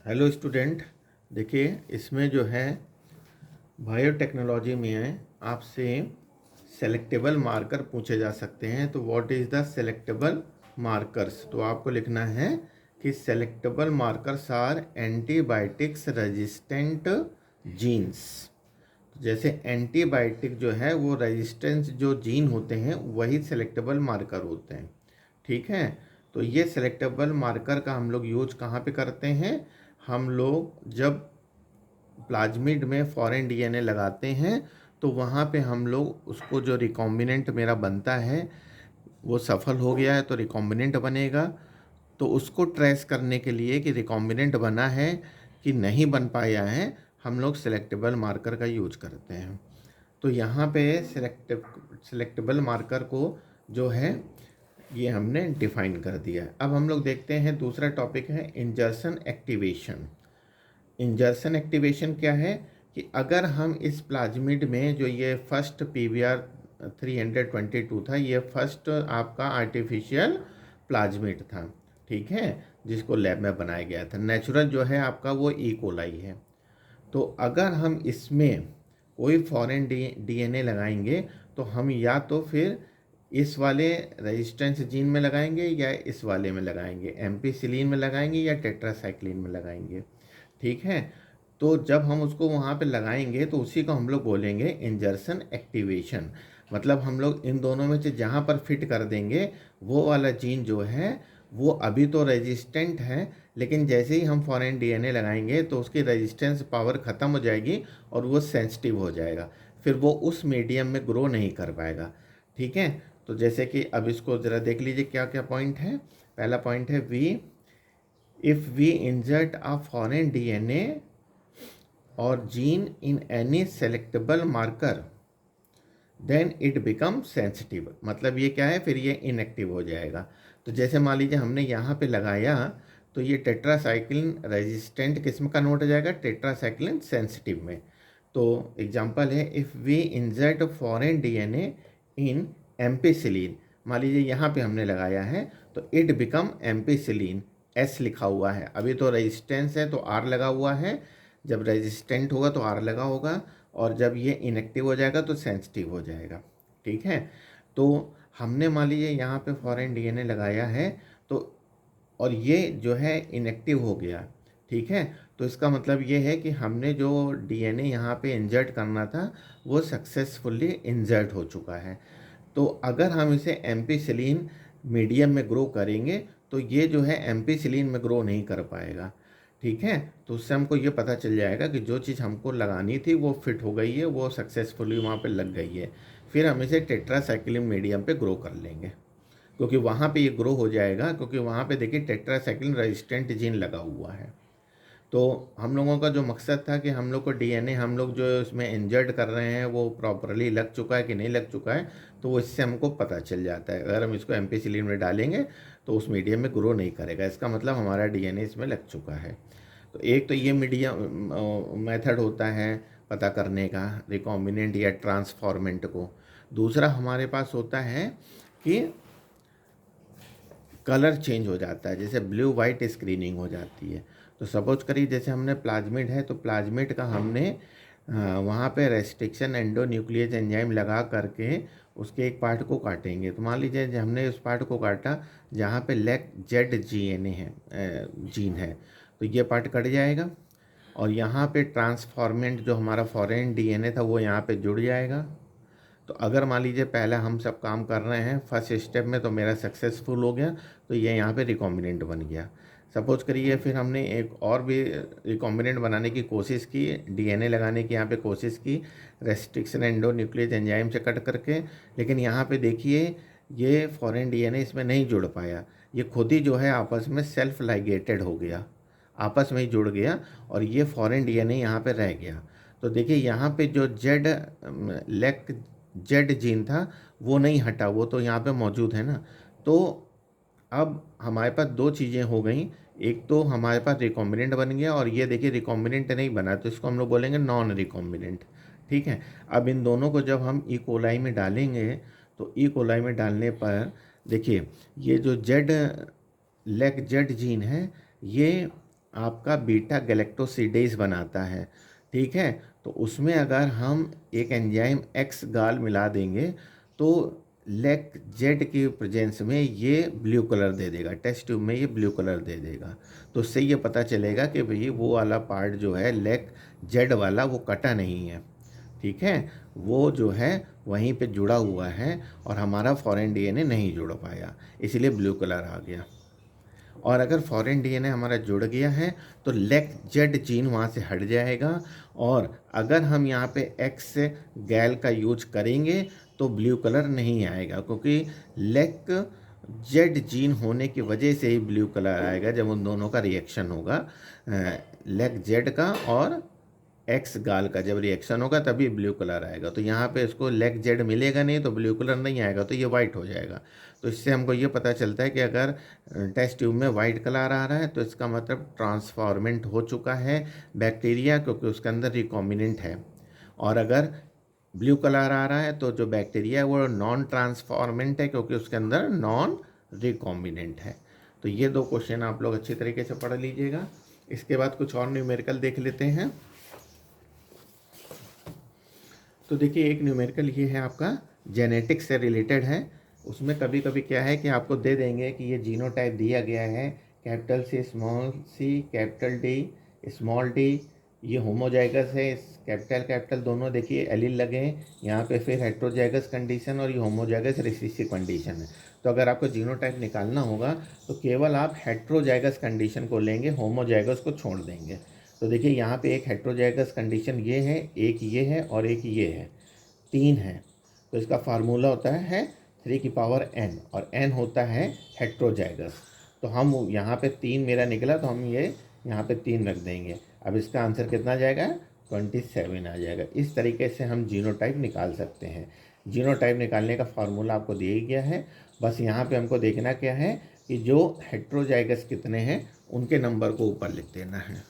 Hello student. देखिए, इसमें जो है बायोटेक्नोलॉजी में आपसे सेलेक्टेबल मार्कर पूछे जा सकते हैं। तो what is the selectable markers? तो आपको लिखना है कि selectable markers are antibiotics resistant genes. जैसे एंटीबायोटिक जो है वो रेजिस्टेंस जो जीन होते हैं वही सेलेक्टेबल मार्कर होते हैं। ठीक है, तो ये सेलेक्टेबल मार्कर का हम लोग यूज कहाँ पे करते हैं? हम लोग जब प्लाज्मिड में फॉरेन डीएनए लगाते हैं तो वहाँ पे हम लोग उसको जो रिकॉम्बिनेंट मेरा बनता है वो सफल हो गया है तो रिकॉम्बिनेंट बनेगा। तो उसको ट्रेस करने के लिए कि रिकॉम्बिनेंट बना है कि नहीं बन पाया है, हम लोग सेलेक्टेबल मार्कर का यूज करते हैं। तो यहाँ पे सेलेक्टेबल मार्कर को जो है ये हमने डिफाइन कर दिया है। अब हम लोग देखते हैं दूसरा टॉपिक है इंजर्शन एक्टिवेशन। इंजर्शन एक्टिवेशन क्या है कि अगर हम इस प्लाज्मिड में जो ये फर्स्ट PBr 322 था, ये फर्स्ट आपका आर्टिफिशियल प्लाज्मिड था, ठीक है, जिसको लैब में बनाया गया था। नेचुरल जो है आपका वो ई कोलाई है। तो अगर हम इसमें कोई फॉरेन डीएनए लगाएंगे तो हम या तो फिर इस वाले रेजिस्टेंस जीन में लगाएंगे या इस वाले में लगाएंगे, एम्पीसिलिन में लगाएंगे या टेट्रासाइक्लिन में लगाएंगे। ठीक है, तो जब हम उसको वहाँ पे लगाएंगे तो उसी को हम लोग बोलेंगे इंजर्शन एक्टिवेशन। मतलब हम लोग इन दोनों में से जहाँ पर फिट कर देंगे वो वाला जीन जो है वो अभी तो रेजिस्टेंट है, लेकिन जैसे ही हम फॉरेन डीएनए लगाएंगे तो उसकी रेजिस्टेंस पावर ख़त्म हो जाएगी और वो सेंसिटिव हो जाएगा, फिर वो उस मीडियम में ग्रो नहीं कर पाएगा। ठीक है, तो जैसे कि अब इसको ज़रा देख लीजिए क्या क्या पॉइंट है। पहला पॉइंट है if we insert a foreign DNA और gene in any selectable marker then it become sensitive. मतलब ये क्या है, फिर ये इनएक्टिव हो जाएगा। तो जैसे मान लीजिए हमने यहाँ पे लगाया तो ये टेट्रासाइक्लिन रेजिस्टेंट किस में कन्वर्ट हो जाएगा? टेट्रासाइक्लिन सेंसिटिव में। तो एग्जांपल है if we insert foreign DNA in ampicillin, मान लीजिए यहाँ पे हमने लगाया है तो इट बिकम एम्पीसिलिन, S लिखा हुआ है, अभी तो रेजिस्टेंस है तो R लगा हुआ है, जब रेजिस्टेंट होगा तो R लगा होगा, और जब ये इनएक्टिव हो जाएगा तो सेंसिटिव हो जाएगा। ठीक है, तो हमने मान लीजिए यहाँ पे फॉरेन डीएनए लगाया है तो और ये जो है इनएक्टिव हो गया। ठीक है, तो इसका मतलब ये है कि हमने जो डीएनए यहाँ पे इंजर्ट करना था वो सक्सेसफुली इंजर्ट हो चुका है। तो अगर हम इसे एम्पीसिलिन मीडियम में ग्रो करेंगे तो ये जो है एम्पीसिलिन में ग्रो नहीं कर पाएगा। ठीक है, तो उससे हमको ये पता चल जाएगा कि जो चीज़ हमको लगानी थी वो फिट हो गई है, वो सक्सेसफुली वहाँ पे लग गई है। फिर हम इसे टेट्रासाइक्लिन मीडियम पे ग्रो कर लेंगे, क्योंकि वहाँ पे ये ग्रो हो जाएगा, क्योंकि वहाँ पे देखिए टेट्रासाइक्लिन रेजिस्टेंट जीन लगा हुआ है। तो हम लोगों का जो मकसद था कि हम लोग को डीएनए हम लोग जो इसमें इंजर्ट कर रहे हैं वो प्रॉपरली लग चुका है कि नहीं लग चुका है, तो वो इससे हमको पता चल जाता है। अगर हम इसको एम्पीसिलिन में डालेंगे तो उस मीडियम में ग्रो नहीं करेगा, इसका मतलब हमारा डीएनए इसमें लग चुका है। तो एक तो ये मीडियम मेथड होता है पता करने का रिकॉम्बिनेंट या ट्रांसफॉर्मेंट को। दूसरा हमारे पास होता है कि कलर चेंज हो जाता है, जैसे ब्लू वाइट स्क्रीनिंग हो जाती है। तो सपोज करिए जैसे हमने प्लाज्मिड है तो प्लाज्मिड का हमने वहाँ पे रेस्ट्रिक्शन एंडोन्यूक्लियस एंजाइम लगा करके उसके एक पार्ट को काटेंगे। तो मान लीजिए हमने उस पार्ट को काटा जहाँ पे लेक जेड जीएनए है, जीन है, तो ये पार्ट कट जाएगा और यहाँ पे ट्रांसफॉर्मेंट जो हमारा फॉरेन डीएनए था वो यहाँ पे जुड़ जाएगा। तो अगर मान लीजिए पहले हम सब काम कर रहे हैं फर्स्ट स्टेप में तो मेरा सक्सेसफुल हो गया, तो ये यहाँ पे रिकॉम्बिनेंट बन गया। सपोज करिए फिर हमने एक और भी रिकॉम्बिनेंट बनाने की कोशिश की, डीएनए लगाने की यहाँ पे कोशिश की रेस्ट्रिक्शन एंडोन्यूक्लियस एंजाइम से कट करके, लेकिन यहाँ पे देखिए ये फॉरेन डीएनए इसमें नहीं जुड़ पाया, ये खुद ही जो है आपस में सेल्फ लाइगेटेड हो गया, आपस में ही जुड़ गया और ये फॉरेन डीएनए यहाँ पे रह गया। तो देखिए यहाँ पे जो लेक जेड जीन था वो नहीं हटा, वो तो यहाँ पे मौजूद है ना। तो अब हमारे पास दो चीज़ें हो गई, एक तो हमारे पास रिकॉम्बिनेंट बन गया और ये देखिए रिकॉम्बिनेंट नहीं बना तो इसको हम लोग बोलेंगे नॉन रिकॉम्बिनेंट। ठीक है, अब इन दोनों को जब हम ई कोलाई में डालेंगे तो ई कोलाई में डालने पर देखिए ये जो जेड लेक जेड जीन है ये आपका बीटा गैलेक्टोसिडेज बनाता है, ठीक है। तो उसमें अगर हम एक एंजाइम एक्स गाल मिला देंगे तो लेक जेड की प्रेजेंस में ये ब्लू कलर दे देगा, टेस्ट ट्यूब में ये ब्लू कलर दे देगा। तो उससे ये पता चलेगा कि भाई वो वाला पार्ट जो है लेक जेड वाला वो कटा नहीं है, ठीक है, वो जो है वहीं पे जुड़ा हुआ है और हमारा फॉरेन डीएनए नहीं जुड़ पाया, इसलिए ब्लू कलर आ गया। और अगर फॉरेन डीएनए हमारा जुड़ गया है तो लेक जेड जीन वहाँ से हट जाएगा। और अगर हम यहाँ पे एक्स गैल का यूज करेंगे तो ब्लू कलर नहीं आएगा, क्योंकि लेक जेड जीन होने की वजह से ही ब्लू कलर आएगा जब उन दोनों का रिएक्शन होगा, लेक जेड का और एक्स गाल का जब रिएक्शन होगा तभी ब्लू कलर आएगा। तो यहाँ पे इसको लेग जेड मिलेगा नहीं तो ब्लू कलर नहीं आएगा, तो ये वाइट हो जाएगा। तो इससे हमको ये पता चलता है कि अगर टेस्ट ट्यूब में वाइट कलर आ रहा है तो इसका मतलब ट्रांसफॉर्मेंट हो चुका है बैक्टीरिया, क्योंकि उसके अंदर रिकॉम्बिनेंट है। और अगर ब्लू कलर आ रहा है तो जो बैक्टीरिया है वो नॉन ट्रांसफॉर्मेंट है, क्योंकि उसके अंदर नॉन रिकॉम्बिनेंट है। तो ये दो क्वेश्चन आप लोग अच्छी तरीके से पढ़ लीजिएगा। इसके बाद कुछ और न्यूमेरिकल देख लेते हैं। तो देखिए एक न्यूमेरिकल ये है आपका जेनेटिक्स से रिलेटेड है। उसमें कभी कभी क्या है कि आपको दे देंगे कि ये जीनोटाइप दिया गया है, capital C small C capital D small D, ये होमोजाइगस है, कैपिटल कैपिटल दोनों देखिए एलील लगे हैं यहाँ पे, फिर हेट्रोजाइगस कंडीशन और ये होमोजाइगस रिसेसिव कंडीशन है। तो अगर आपको जीनोटाइप निकालना होगा तो केवल आप हेट्रोजाइगस कंडीशन को लेंगे, होमोजाइगस को छोड़ देंगे। तो देखिए यहाँ पे एक हेट्रोजाइगस कंडीशन ये है, एक ये है और एक ये है, तीन है। तो इसका फार्मूला होता है 3 की पावर n और n होता है हेट्रोजाइगस। तो हम यहाँ पे 3 मेरा निकला तो हम ये यहाँ पे 3 रख देंगे। अब इसका आंसर कितना आ जाएगा, 27 आ जाएगा। इस तरीके से हम जीनोटाइप निकाल सकते हैं। जीनोटाइप निकालने का फार्मूला आपको दिया गया है, बस यहाँ पे हमको देखना क्या है कि जो हेट्रोजाइगस कितने हैं उनके नंबर को ऊपर लिख देना है।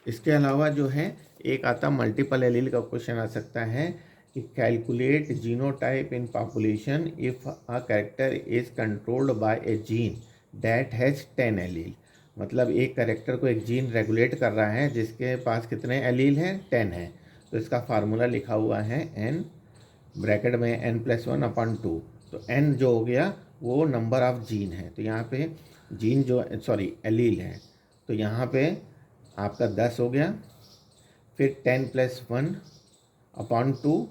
इसके अलावा जो है एक आता मल्टीपल एलील का क्वेश्चन आ सकता है कि calculate genotype in population if a character is controlled by A gene that has 10 allele. मतलब एक कैरेक्टर को एक जीन रेगुलेट कर रहा है जिसके पास कितने एलील हैं, 10 है। तो इसका फार्मूला लिखा हुआ है n ब्रैकेट में n+1/2। तो n जो हो गया वो नंबर ऑफ जीन है, तो यहाँ पे जीन जो एलील है, तो यहाँ पे आपका 10 हो गया, फिर 10+1/2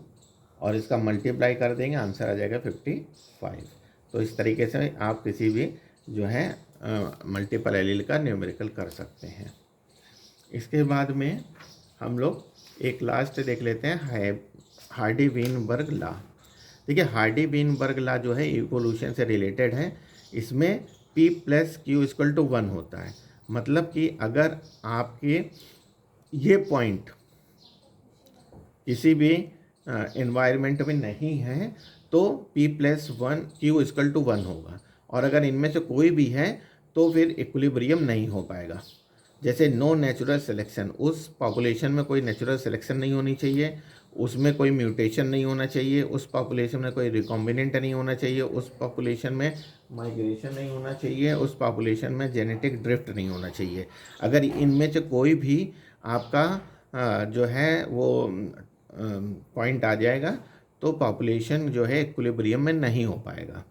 और इसका मल्टीप्लाई कर देंगे, आंसर आ जाएगा 55। तो इस तरीके से आप किसी भी जो है मल्टीपल एलील का न्यूमेरिकल कर सकते हैं। इसके बाद में हम लोग एक लास्ट देख लेते हैं हार्डी-वेनबर्ग लॉ। देखिए हार्डी-वेनबर्ग लॉ जो है इवोल्यूशन से रिलेटेड है। इसमें P+Q=1 होता है। मतलब कि अगर आपके ये पॉइंट किसी भी एनवायरनमेंट में नहीं है तो P+1Q=1 होगा, और अगर इनमें से कोई भी है तो फिर इक्विलिब्रियम नहीं हो पाएगा। जैसे नो नेचुरल सिलेक्शन, उस पॉपुलेशन में कोई नेचुरल सिलेक्शन नहीं होनी चाहिए, उसमें कोई म्यूटेशन नहीं होना चाहिए, उस पॉपुलेशन में कोई रिकॉम्बिनेंट नहीं होना चाहिए, उस पॉपुलेशन में माइग्रेशन नहीं होना चाहिए, उस पॉपुलेशन में जेनेटिक ड्रिफ्ट नहीं होना चाहिए। अगर इनमें से कोई भी आपका जो है वो पॉइंट आ जाएगा तो पॉपुलेशन जो है इक्विलिब्रियम में नहीं हो पाएगा।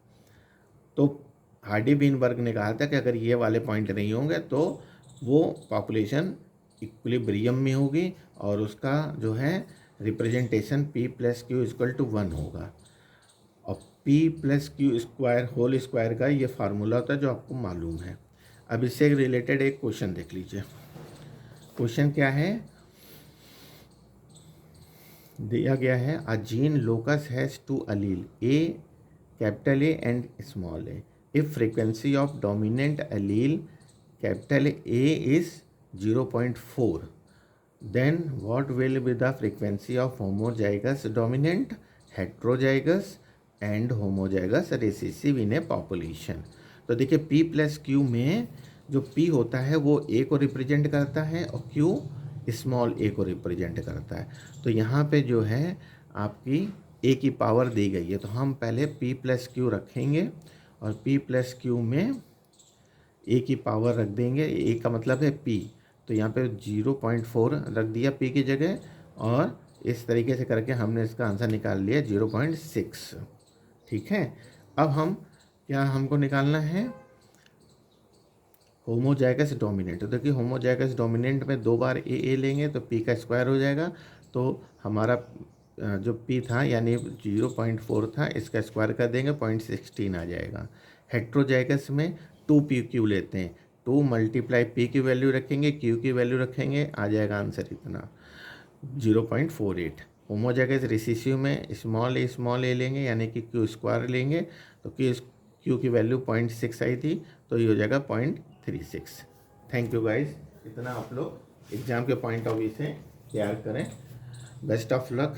तो हार्डी-वेनबर्ग ने कहा था कि अगर ये वाले पॉइंट नहीं होंगे तो वो पॉपुलेशन इक्विलिब्रियम में होगी और उसका जो है रिप्रेजेंटेशन P+Q=1 होगा। और P+Q² होल स्क्वायर का ये फार्मूला होता है जो आपको मालूम है। अब इससे रिलेटेड एक क्वेश्चन देख लीजिए। क्वेश्चन क्या है, दिया गया है a gene locus has 2 allele A capital A and small a. If frequency of dominant allele capital A is 0.4, then what will be the frequency of homozygous dominant, heterozygous and homozygous recessive in a population? तो देखिए P+Q में जो P होता है वो A को represent करता है और Q स्मॉल a को रिप्रेजेंट करता है। तो यहाँ पे जो है आपकी a की पावर दी गई है, तो हम पहले P+Q रखेंगे और P+Q में ए की पावर रख देंगे, ए का मतलब है पी, तो यहाँ पे 0.4 रख दिया पी की जगह, और इस तरीके से करके हमने इसका आंसर निकाल लिया 0.6। ठीक है, अब हम क्या हमको निकालना है होमोजाइगस डोमिनेंट। तो देखिए होमोजाइगस डोमिनेंट में 2 बार ए लेंगे तो पी का स्क्वायर हो जाएगा, तो हमारा जो पी था यानी 0.4 था, इसका स्क्वायर कर देंगे 0.16 आ जाएगा। हेट्रोजाइगस में 2 पी क्यू लेते हैं, 2 मल्टीप्लाई पी की वैल्यू रखेंगे, क्यू की वैल्यू रखेंगे, आ जाएगा आंसर इतना 0.48। होमोजाइगस रिसेसिव में स्मॉल ए लेंगे यानी कि क्यू स्क्वायर लेंगे, तो क्यू की वैल्यू 0.6 आई थी, तो ये हो जाएगा 0.36। थैंक यू गाइज, इतना आप लोग एग्ज़ाम के पॉइंट ऑफ व्यू से तैयार करें। Best of luck.